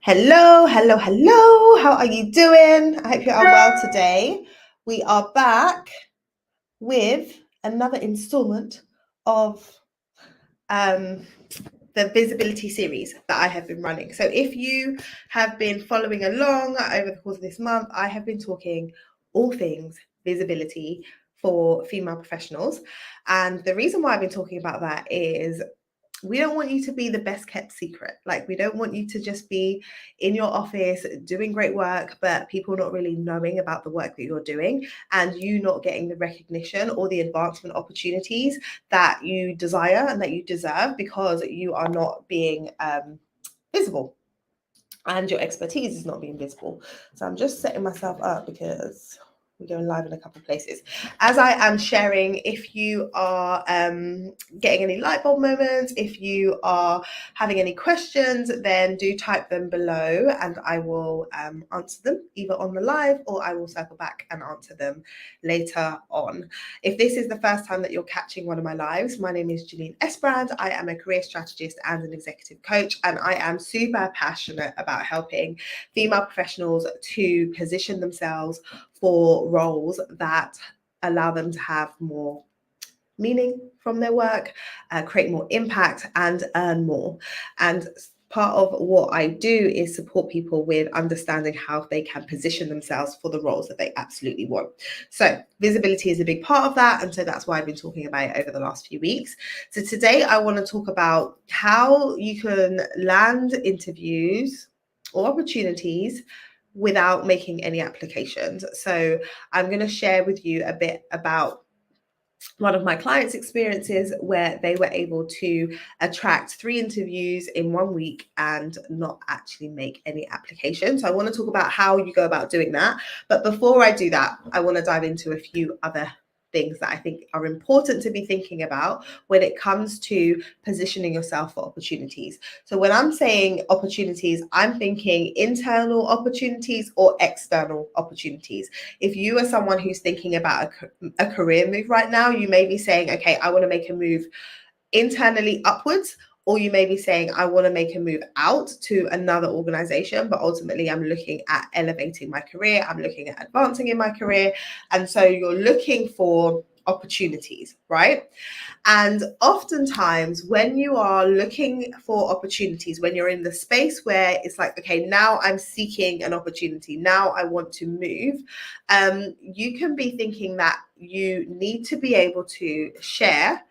Hello, hello, hello. How are you doing? I hope you are well today. We are back with another installment of the visibility series that I have been running. So if you have been following along over the course of this month, I have been talking all things visibility for female professionals. And the reason why I've been talking about that is we don't want you to be the best kept secret. Like, we don't want you to just be in your office doing great work, but people not really knowing about the work that you're doing and you not getting the recognition or the advancement opportunities that you desire and that you deserve because you are not being visible and your expertise is not being visible. So I'm just setting myself up because we're going live in a couple of places. As I am sharing, if you are getting any light bulb moments, if you are having any questions, then do type them below and I will answer them either on the live or I will circle back and answer them later on. If this is the first time that you're catching one of my lives, my name is Janine Esbrand. I am a career strategist and an executive coach, and I am super passionate about helping female professionals to position themselves for roles that allow them to have more meaning from their work, create more impact, and earn more. And part of what I do is support people with understanding how they can position themselves for the roles that they absolutely want. So visibility is a big part of that. And so that's why I've been talking about it over the last few weeks. So today I want to talk about how you can land interviews or opportunities without making any applications. So I'm going to share with you a bit about one of my clients' experiences where they were able to attract 3 interviews in 1 week and not actually make any applications. So I want to talk about how you go about doing that. But before I do that, I want to dive into a few other things that I think are important to be thinking about when it comes to positioning yourself for opportunities. So when I'm saying opportunities, I'm thinking internal opportunities or external opportunities. If you are someone who's thinking about a career move right now, you may be saying, okay, I want to make a move internally upwards, or you may be saying, I want to make a move out to another organization, but ultimately I'm looking at elevating my career. I'm looking at advancing in my career. And so you're looking for opportunities, right? And oftentimes when you are looking for opportunities, when you're in the space where it's like, okay, now I'm seeking an opportunity, now I want to move, you can be thinking that you need to be able to share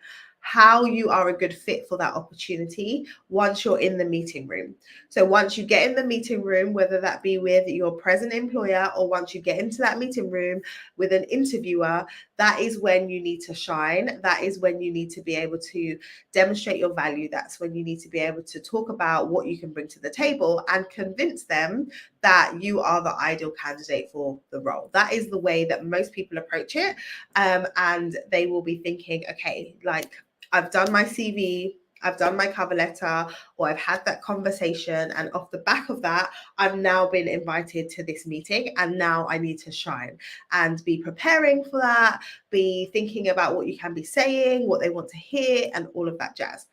how you are a good fit for that opportunity once you're in the meeting room. So once you get in the meeting room, whether that be with your present employer or once you get into that meeting room with an interviewer, that is when you need to shine. That is when you need to be able to demonstrate your value. That's when you need to be able to talk about what you can bring to the table and convince them that you are the ideal candidate for the role. That is the way that most people approach it. And they will be thinking, okay, like, I've done my CV, I've done my cover letter, or I've had that conversation. And off the back of that, I've now been invited to this meeting and now I need to shine and be preparing for that, be thinking about what you can be saying, what they want to hear, and all of that jazz.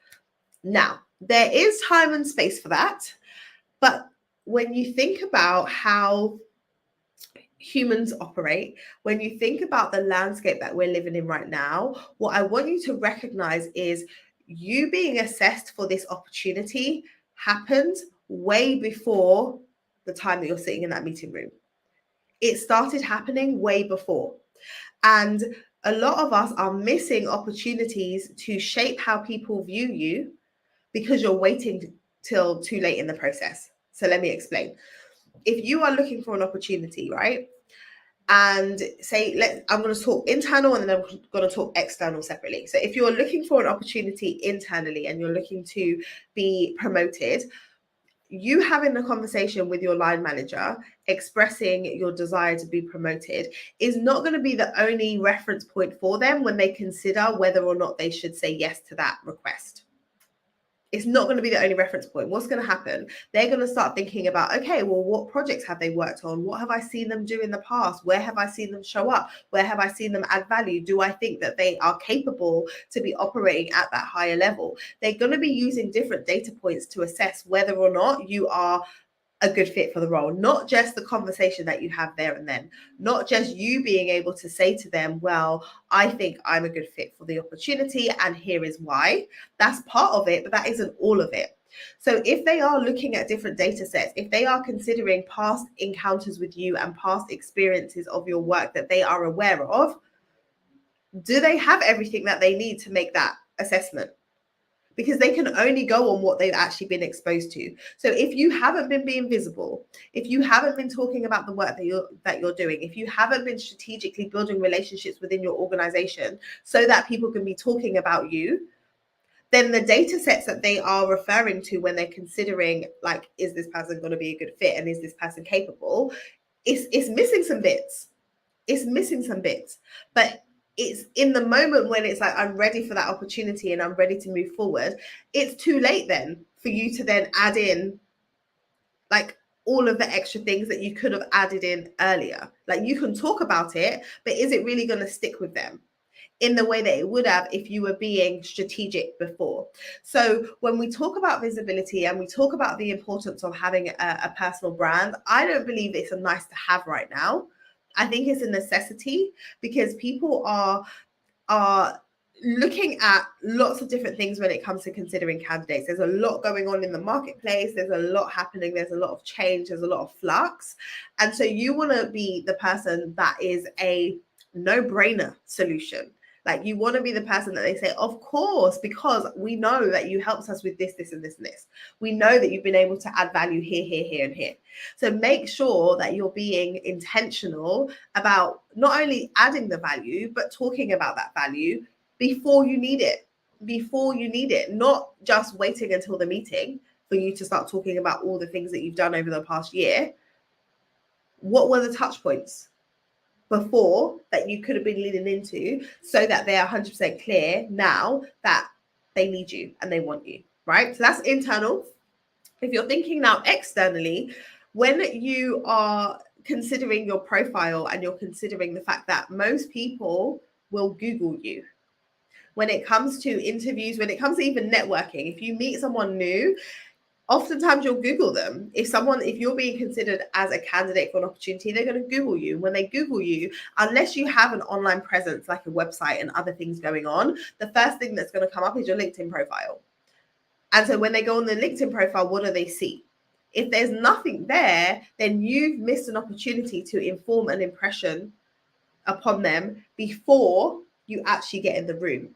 Now, there is time and space for that. But when you think about how humans operate, when you think about the landscape that we're living in right now, what I want you to recognize is you being assessed for this opportunity happened way before the time that you're sitting in that meeting room. It started happening way before. And a lot of us are missing opportunities to shape how people view you because you're waiting till too late in the process. So let me explain. If you are looking for an opportunity, right? And say, I'm going to talk internal and then I'm going to talk external separately. So if you're looking for an opportunity internally and you're looking to be promoted, you having a conversation with your line manager expressing your desire to be promoted is not going to be the only reference point for them when they consider whether or not they should say yes to that request. It's not going to be the only reference point. What's going to happen? They're going to start thinking about, okay, well, what projects have they worked on? What have I seen them do in the past? Where have I seen them show up? Where have I seen them add value? Do I think that they are capable to be operating at that higher level? They're going to be using different data points to assess whether or not you are a good fit for the role, not just the conversation that you have there and then, not just you being able to say to them, well, I think I'm a good fit for the opportunity and here is why. That's part of it, but that isn't all of it. So if they are looking at different data sets, if they are considering past encounters with you and past experiences of your work that they are aware of, do they have everything that they need to make that assessment? Because they can only go on what they've actually been exposed to. So if you haven't been being visible, if you haven't been talking about the work that you're doing, if you haven't been strategically building relationships within your organization so that people can be talking about you, then the data sets that they are referring to when they're considering, like, is this person going to be a good fit and is this person capable, it's missing some bits. It's missing some bits. But it's in the moment when it's like, I'm ready for that opportunity and I'm ready to move forward, it's too late then for you to then add in like all of the extra things that you could have added in earlier. Like, you can talk about it, but is it really going to stick with them in the way that it would have if you were being strategic before? So when we talk about visibility and we talk about the importance of having a personal brand, I don't believe it's a nice to have right now. I think it's a necessity, because people are looking at lots of different things when it comes to considering candidates. There's a lot going on in the marketplace. There's a lot happening. There's a lot of change. There's a lot of flux. And so you want to be the person that is a no-brainer solution. Like, you want to be the person that they say, of course, because we know that you helped us with this, this, and this, and this. We know that you've been able to add value here, here, here, and here. So make sure that you're being intentional about not only adding the value, but talking about that value before you need it. Before you need it, not just waiting until the meeting for you to start talking about all the things that you've done over the past year. What were the touch points before that you could have been leaning into, so that they're 100% clear now that they need you and they want you, right? So that's internal. If you're thinking now externally, when you are considering your profile and you're considering the fact that most people will Google you, when it comes to interviews, when it comes to even networking, if you meet someone new, oftentimes you'll Google them. If you're being considered as a candidate for an opportunity, they're going to Google you. When they Google you, unless you have an online presence like a website and other things going on, the first thing that's going to come up is your LinkedIn profile. And so when they go on the LinkedIn profile, what do they see? If there's nothing there, then you've missed an opportunity to inform an impression upon them before you actually get in the room.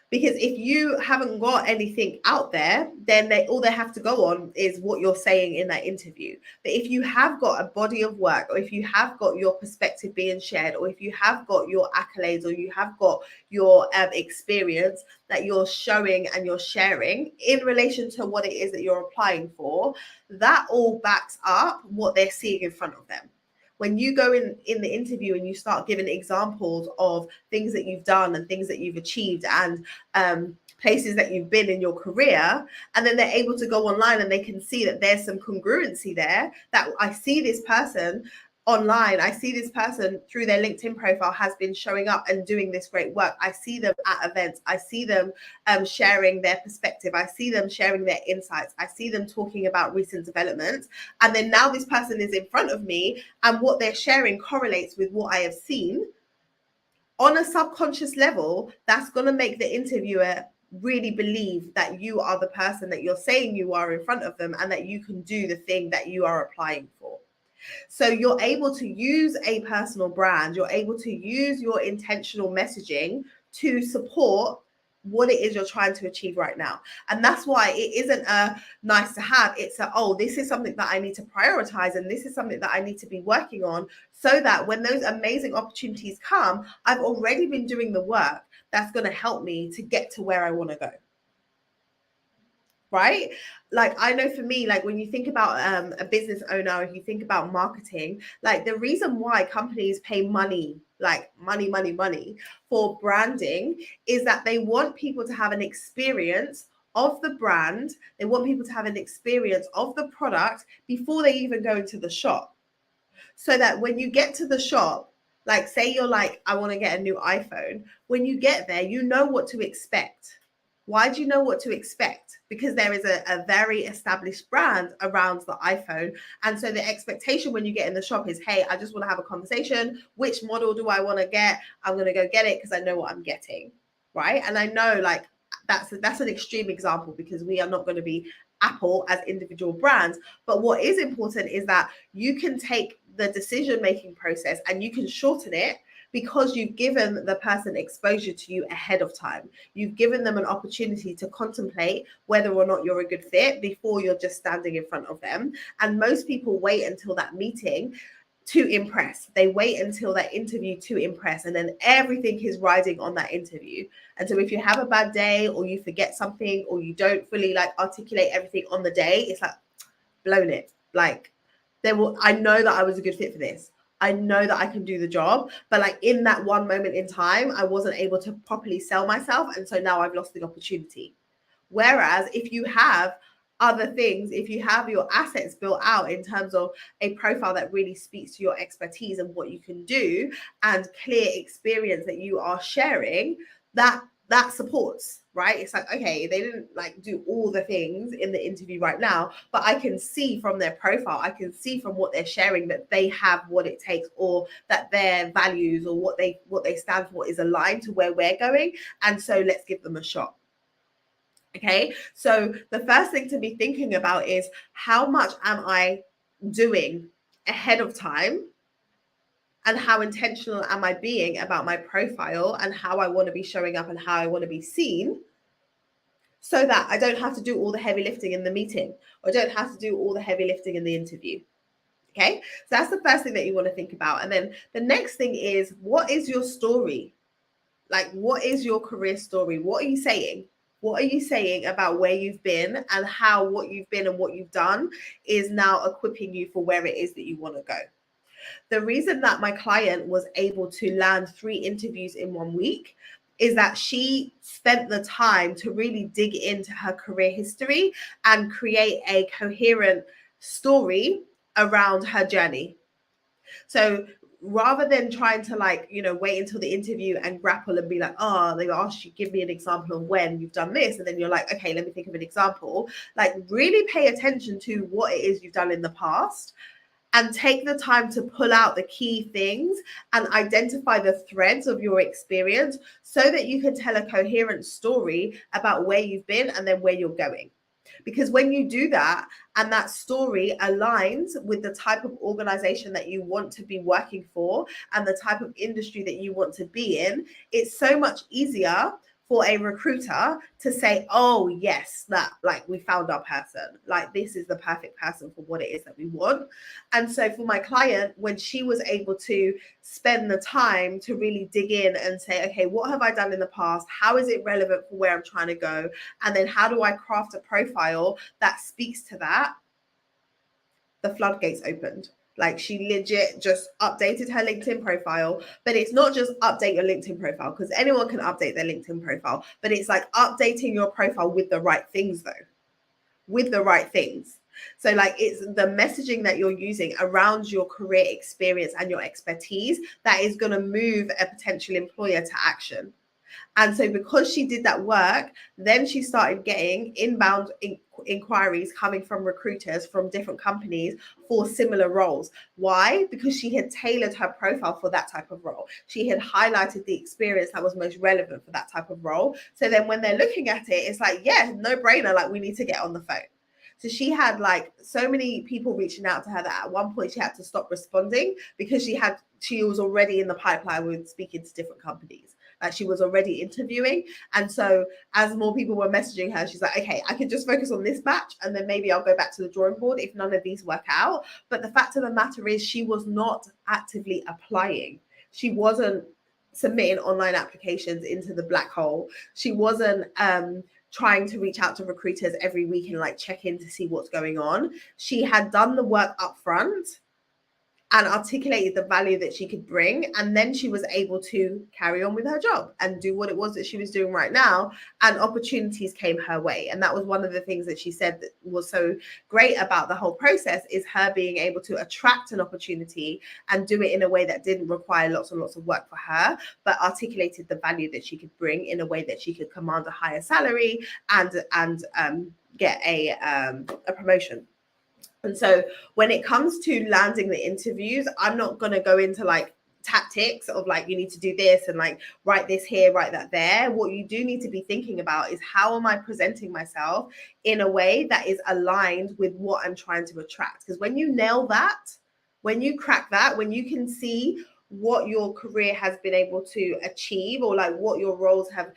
Because if you haven't got anything out there, then all they have to go on is what you're saying in that interview. But if you have got a body of work, or if you have got your perspective being shared, or if you have got your accolades, or you have got your experience that you're showing and you're sharing in relation to what it is that you're applying for, that all backs up what they're seeing in front of them. When you go in the interview and you start giving examples of things that you've done and things that you've achieved and places that you've been in your career, and then they're able to go online and they can see that there's some congruency there, that I see this person online, I see this person through their LinkedIn profile has been showing up and doing this great work. I see them at events. I see them sharing their perspective. I see them sharing their insights. I see them talking about recent developments. And then now this person is in front of me and what they're sharing correlates with what I have seen. On a subconscious level, that's going to make the interviewer really believe that you are the person that you're saying you are in front of them, and that you can do the thing that you are applying for. So you're able to use a personal brand, you're able to use your intentional messaging to support what it is you're trying to achieve right now. And that's why it isn't a nice to have, it's this is something that I need to prioritize, and this is something that I need to be working on, so that when those amazing opportunities come, I've already been doing the work that's going to help me to get to where I want to go. Right? Like, I know for me, like when you think about a business owner, if you think about marketing, like the reason why companies pay money, like money for branding, is that they want people to have an experience of the brand. They want people to have an experience of the product before they even go into the shop. So that when you get to the shop, like say you're like, I want to get a new iPhone. When you get there, you know what to expect. Why do you know what to expect? Because there is a very established brand around the iPhone. And so the expectation when you get in the shop is, hey, I just want to have a conversation. Which model do I want to get? I'm going to go get it because I know what I'm getting. Right. And I know like that's an extreme example because we are not going to be Apple as individual brands. But what is important is that you can take the decision-making process and you can shorten it because you've given the person exposure to you ahead of time. You've given them an opportunity to contemplate whether or not you're a good fit before you're just standing in front of them. And most people wait until that meeting to impress. They wait until that interview to impress, and then everything is riding on that interview. And so if you have a bad day or you forget something or you don't fully like articulate everything on the day, it's like blown it. Like I know that I was a good fit for this. I know that I can do the job, but like in that one moment in time, I wasn't able to properly sell myself. And so now I've lost the opportunity. Whereas if you have other things, if you have your assets built out in terms of a profile that really speaks to your expertise and what you can do and clear experience that you are sharing, that supports, right? It's like, okay, they didn't like do all the things in the interview right now, but I can see from their profile, I can see from what they're sharing that they have what it takes, or that their values or what they stand for is aligned to where we're going. And so let's give them a shot. Okay, so the first thing to be thinking about is how much am I doing ahead of time, and how intentional am I being about my profile and how I want to be showing up and how I want to be seen, so that I don't have to do all the heavy lifting in the meeting, or don't have to do all the heavy lifting in the interview. Okay, so that's the first thing that you want to think about. And then the next thing is, what is your story? Like, what is your career story? What are you saying? What are you saying about where you've been and how what you've been and what you've done is now equipping you for where it is that you want to go? The reason that my client was able to land 3 interviews in 1 week is that she spent the time to really dig into her career history and create a coherent story around her journey. So rather than trying to like, wait until the interview and grapple and be like, oh, they asked you, give me an example of when you've done this. And then you're like, okay, let me think of an example. Like really pay attention to what it is you've done in the past and take the time to pull out the key things and identify the threads of your experience so that you can tell a coherent story about where you've been and then where you're going. Because when you do that and that story aligns with the type of organization that you want to be working for and the type of industry that you want to be in, it's so much easier for a recruiter to say, oh yes, that like we found our person, like this is the perfect person for what it is that we want. And so for my client, when she was able to spend the time to really dig in and say, okay, what have I done in the past? How is it relevant for where I'm trying to go? And then how do I craft a profile that speaks to that? The floodgates opened. Like she legit just updated her LinkedIn profile, but it's not just update your LinkedIn profile because anyone can update their LinkedIn profile, but it's like updating your profile with the right things though, with the right things. So like it's the messaging that you're using around your career experience and your expertise that is going to move a potential employer to action. And so because she did that work, then she started getting inbound inquiries coming from recruiters from different companies for similar roles. Why? Because she had tailored her profile for that type of role. She had highlighted the experience that was most relevant for that type of role. So then when they're looking at it, it's like, yeah, no brainer. Like we need to get on the phone. So she had like so many people reaching out to her that at one point she had to stop responding because she was already in the pipeline with speaking to different companies. Like she was already interviewing. And so as more people were messaging her, she's like, okay, I can just focus on this batch and then maybe I'll go back to the drawing board if none of these work out. But the fact of the matter is she was not actively applying. She wasn't submitting online applications into the black hole. She wasn't trying to reach out to recruiters every week and like check in to see what's going on. She had done the work up front and articulated the value that she could bring. And then she was able to carry on with her job and do what it was that she was doing right now. And opportunities came her way. And that was one of the things that she said that was so great about the whole process, is her being able to attract an opportunity and do it in a way that didn't require lots and lots of work for her, but articulated the value that she could bring in a way that she could command a higher salary and get a promotion. And so when it comes to landing the interviews, I'm not going to go into like tactics of like, you need to do this and like write this here, write that there. What you do need to be thinking about is, how am I presenting myself in a way that is aligned with what I'm trying to attract? Because when you nail that, when you crack that, when you can see what your career has been able to achieve, or like what your roles have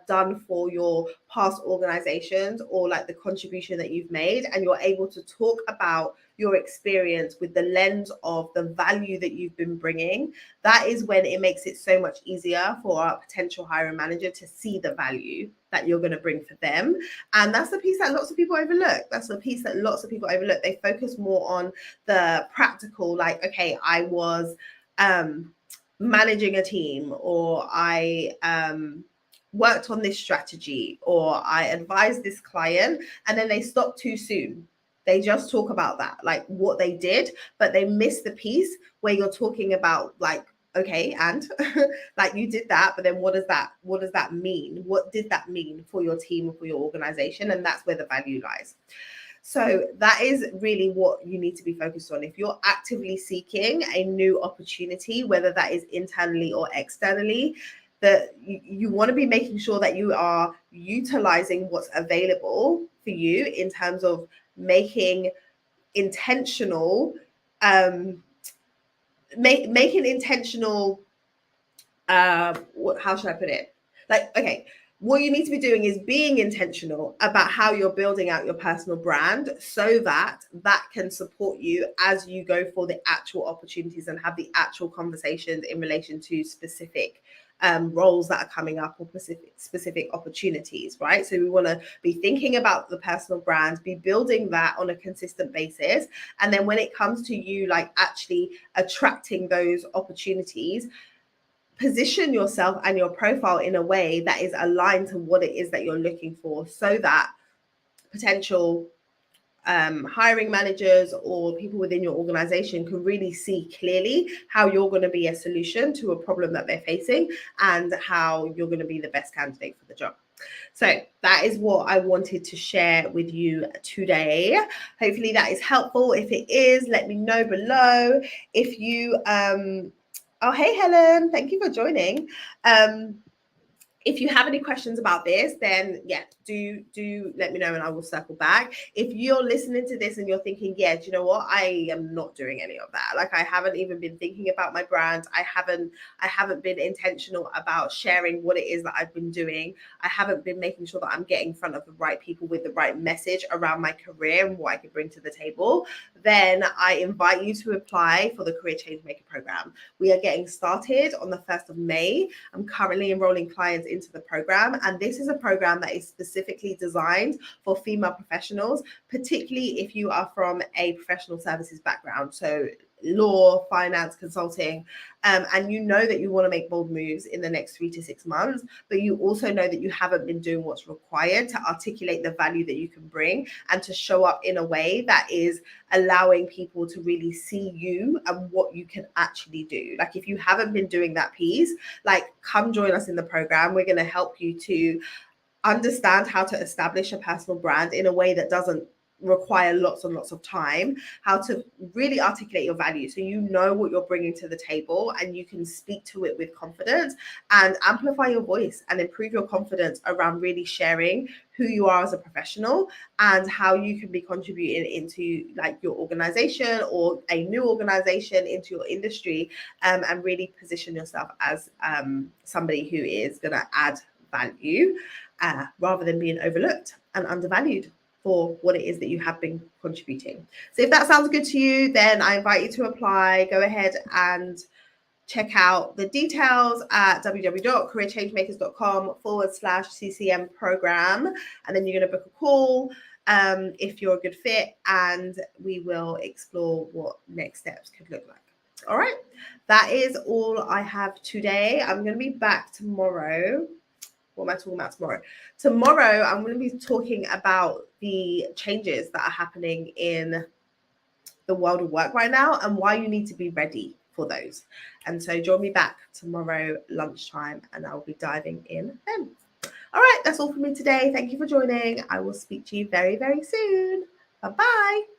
done for your past organizations, or like the contribution that you've made, and you're able to talk about your experience with the lens of the value that you've been bringing, that is when it makes it so much easier for a potential hiring manager to see the value that you're going to bring for them. And that's the piece that lots of people overlook. That's the piece that lots of people overlook. They focus more on the practical, like, okay, I was managing a team, or I worked on this strategy, or I advised this client, and then they stop too soon. They just talk about that, like what they did, but they miss the piece where you're talking about like, okay, and like you did that, but then what does that mean? What did that mean for your team or for your organization? And that's where the value lies. So that is really what you need to be focused on. If you're actively seeking a new opportunity, whether that is internally or externally, that you want to be making sure that you are utilizing what's available for you in terms of making intentional, making intentional, how should I put it? Like, okay, what you need to be doing is being intentional about how you're building out your personal brand, so that that can support you as you go for the actual opportunities and have the actual conversations in relation to specific roles that are coming up, or specific opportunities, right? So we want to be thinking about the personal brand, be building that on a consistent basis. And then when it comes to you like actually attracting those opportunities, position yourself and your profile in a way that is aligned to what it is that you're looking for, so that potential hiring managers or people within your organization can really see clearly how you're going to be a solution to a problem that they're facing, and how you're going to be the best candidate for the job. So that is what I wanted to share with you today. Hopefully that is helpful. If it is, let me know below. If you oh, hey, Helen, thank you for joining. If you have any questions about this, then yeah, do let me know and I will circle back. If you're listening to this and you're thinking, yeah, do you know what? I am not doing any of that. Like, I haven't even been thinking about my brand. I haven't been intentional about sharing what it is that I've been doing. I haven't been making sure that I'm getting in front of the right people with the right message around my career and what I can bring to the table. Then I invite you to apply for the Career Changemaker program. We are getting started on the 1st of May. I'm currently enrolling clients into the program, and this is a program that is specifically designed for female professionals, particularly if you are from a professional services background, so law, finance, consulting, and you know that you want to make bold moves in the next 3 to 6 months, but you also know that you haven't been doing what's required to articulate the value that you can bring and to show up in a way that is allowing people to really see you and what you can actually do. Like, if you haven't been doing that piece, like, come join us in the program. We're going to help you to understand how to establish a personal brand in a way that doesn't require lots and lots of time, how to really articulate your value so you know what you're bringing to the table and you can speak to it with confidence and amplify your voice and improve your confidence around really sharing who you are as a professional and how you can be contributing into like your organization or a new organization, into your industry, and really position yourself as somebody who is going to add value rather than being overlooked and undervalued for what it is that you have been contributing. So if that sounds good to you, then I invite you to apply. Go ahead and check out the details at www.careerchangemakers.com/CCM program. And then you're going to book a call. if you're a good fit, and we will explore what next steps could look like. All right, that is all I have today. I'm going to be back tomorrow. What am I talking about tomorrow? Tomorrow, I'm going to be talking about the changes that are happening in the world of work right now and why you need to be ready for those. And so join me back tomorrow lunchtime, and I'll be diving in then. All right, that's all from me today. Thank you for joining. I will speak to you very, very soon. Bye-bye.